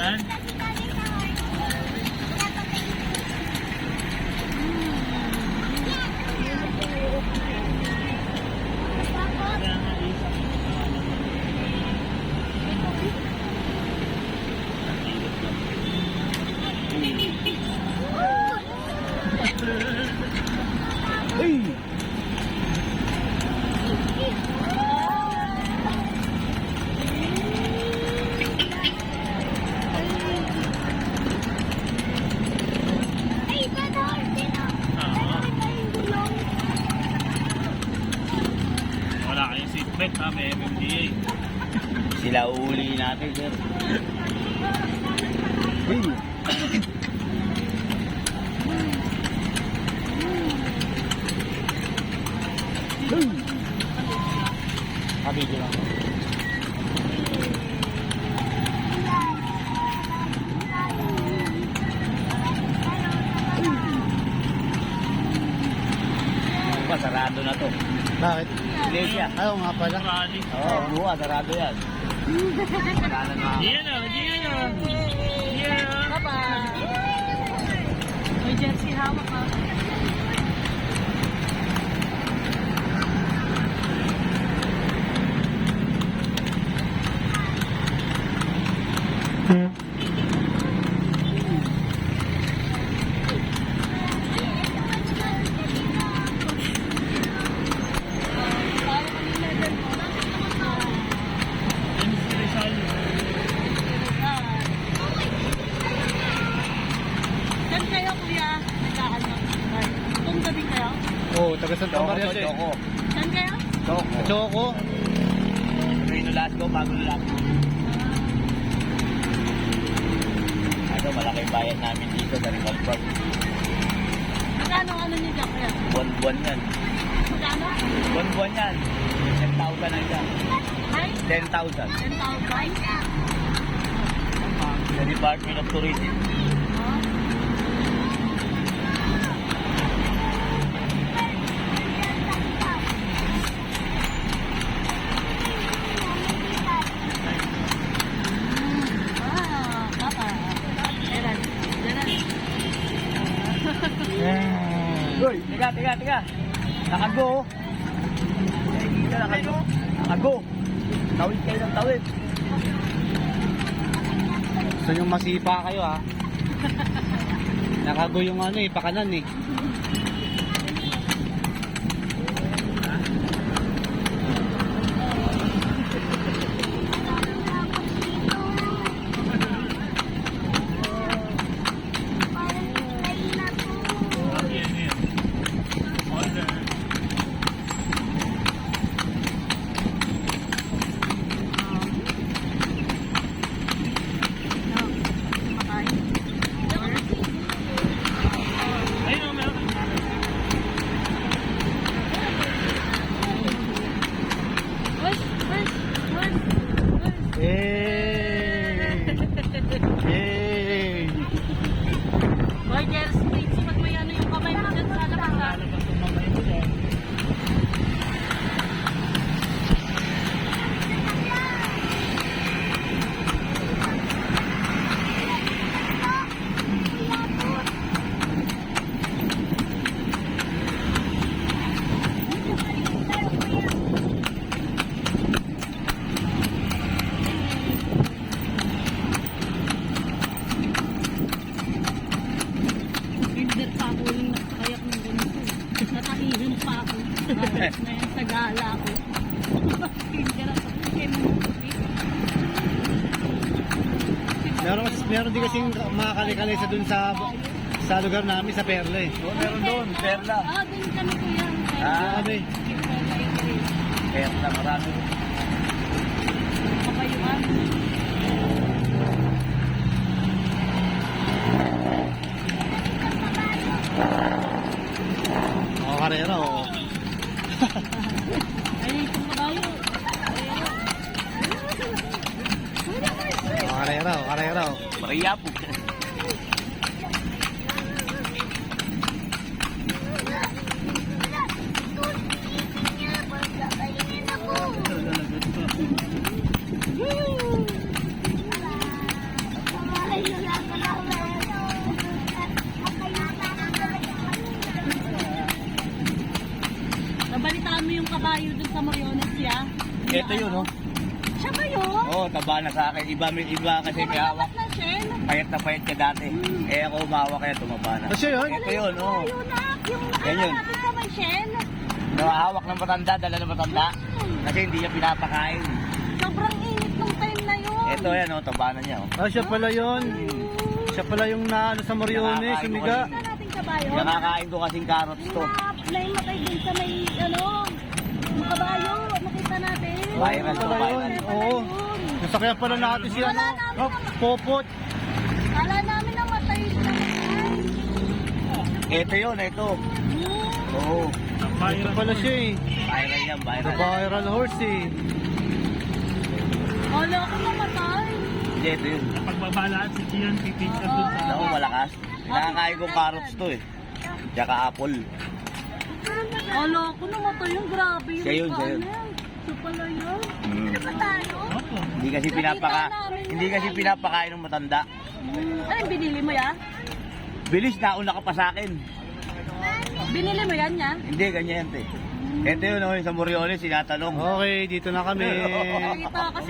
Yan. Uy! Wala kayong seatbelt ha, may MMDA. Sila uuli natin, sir. Uy! Kabidyo lang. Sarado na to. Bakit? Iglesia. Ayaw nga pala. Rally. Oo, buwa, sarado yan. Yan o, yan o. Yan o. Papa. May jersey hawak ha. Saan kayo kuya? Nagkaano? Itong gabi kayo? Oo, taga Santa Maria siya. Choco. Saan kayo? Choco. Choco. Rino Lasco, bago Lasco. Ano, malaking bayan namin dito sa Rival Park. Magkano ano niyo dyan kuya? Buwan-buwan yan. Magkano? Buwan-buwan yan. 10,000 na siya. Ay? 10,000. 10,000? Sa Department of Tourism. Papa. Eran. Uy, tiga. Nakago. Nakago. Tawid kayo ng tawid. Gusto nyo masipa kayo ha. Nakago yung ano eh, pakanan eh. Yan yan. Order. Ayun o, meron. Hey! Boy, jersey, Tracy, pag may ano yung kamay mo dyan sa labas ha. Lalabas yung mamay mo dyan. Binder pa ako yung nakakayak ng ganito. Natahihan pa ako. Bakit na yan sa gala ako. Binder ako. Meron din kasing mga kali-kalesa dun sa lugar namin sa Perla eh. Meron doon, Perla. Ah, dun kami kuya. Kami. Perla, marami. Kapayuan. Karera oh. Ay, itong kabayo. Karera oh. Maria po. taba na sa akin. Iba kasi may hawak. na Shell. Payat na payat ka dati. Eh ako umawa kaya tumaba na. Kasi yun? Ito yun, oh. Ayun na, yung Yan yun. natin sa may Shell. Hawak ng matanda, dala ng matanda. Kasi hindi niya pinapakain. Sobrang init ng time na yun. Ito yan, oh, taba na niya. Oh. Ah, siya pala yun. Siya pala yung naano sa Moriones, Nakakain ko sumiga. Nakita natin kabayo. Nakakain ko kasing carrots to. Naimatay din sa may, mga kabayo. Nakita natin. Viral to, Pala yun. viral. Oo. Nasakyan pala natin si ano. Oh, Popot. Kala namin namatay na. Ito yun, ito. Oo. Ito pala siya eh. Viral yan, The viral. viral horse eh. Kala ko namatay. Hindi, ito yun. Pagbabalaan si Gian, pipicture dun sa... Ako, malakas. Nakakain ko carrots to eh. Tsaka apple. Kala ko namatay yung grabe yung Siya yun, siya yun. Ito pala yun. Mm. Tayo. Opo. Hindi kasi pinapakain ng matanda. Ano binili mo yan? Bilis, nauna ka pa sa akin. Binili mo yan niya? Hindi, ganyan te. Ito yun, oh, yung sa Moriones, sinatanong. Okay, dito na kami. Nakita kasi